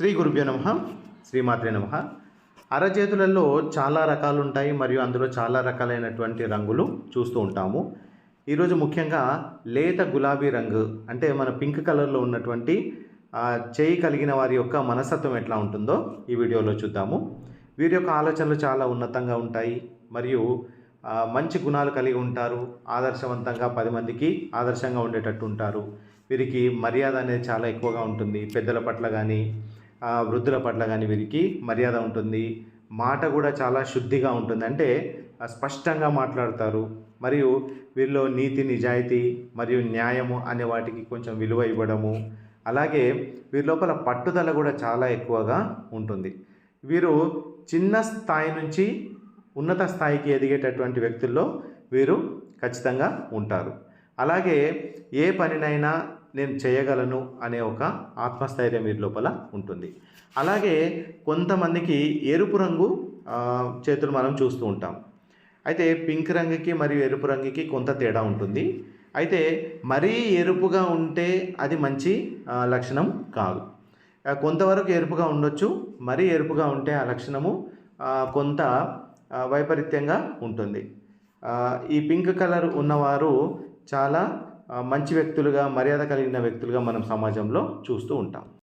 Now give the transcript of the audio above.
శ్రీ గురుభ్యో నమః. శ్రీమాత్రే నమః. అరచేతులలో చాలా రకాలు ఉంటాయి మరియు అందులో చాలా రకాలైనటువంటి రంగులు చూస్తూ ఉంటాము. ఈరోజు ముఖ్యంగా లేత గులాబీ రంగు అంటే మన పింక్ కలర్లో ఉన్నటువంటి చేయి కలిగిన వారి యొక్క మనస్తత్వం ఎట్లా ఉంటుందో ఈ వీడియోలో చూద్దాము. వీరి యొక్క ఆలోచనలు చాలా ఉన్నతంగా ఉంటాయి మరియు మంచి గుణాలు కలిగి ఉంటారు. ఆదర్శవంతంగా 10 మందికి ఆదర్శంగా ఉండేటట్టు ఉంటారు. వీరికి మర్యాద అనేది చాలా ఎక్కువగా ఉంటుంది. పెద్దల పట్ల కానీ వృద్ధుల పట్ల కానీ వీరికి మర్యాద ఉంటుంది. మాట కూడా చాలా శుద్ధిగా ఉంటుంది. అంటే స్పష్టంగా మాట్లాడతారు. మరియు వీరిలో నీతి, నిజాయితీ మరియు న్యాయము అనే వాటికి కొంచెం విలువ ఇవ్వడము, అలాగే వీరి లోపల పట్టుదల కూడా చాలా ఎక్కువగా ఉంటుంది. వీరు చిన్న స్థాయి నుంచి ఉన్నత స్థాయికి ఎదిగేటటువంటి వ్యక్తుల్లో వీరు ఖచ్చితంగా ఉంటారు. అలాగే ఏ పనినైనా నేను చేయగలను అనే ఒక ఆత్మస్థైర్యం వీరి లోపల ఉంటుంది. అలాగే కొంతమందికి ఎరుపు రంగు చేతులు మనం చూస్తూ ఉంటాం. అయితే పింక్ రంగుకి మరియు ఎరుపు రంగుకి కొంత తేడా ఉంటుంది. అయితే మరీ ఎరుపుగా ఉంటే అది మంచి లక్షణం కాదు. కొంతవరకు ఎరుపుగా ఉండొచ్చు. మరీ ఎరుపుగా ఉంటే ఆ లక్షణము కొంత వైపరీత్యంగా ఉంటుంది. ఈ పింక్ కలర్ ఉన్నవారు చాలా మంచి వ్యక్తులుగా, మర్యాద కలిగిన వ్యక్తులుగా మనం సమాజంలో చూస్తూ ఉంటాం.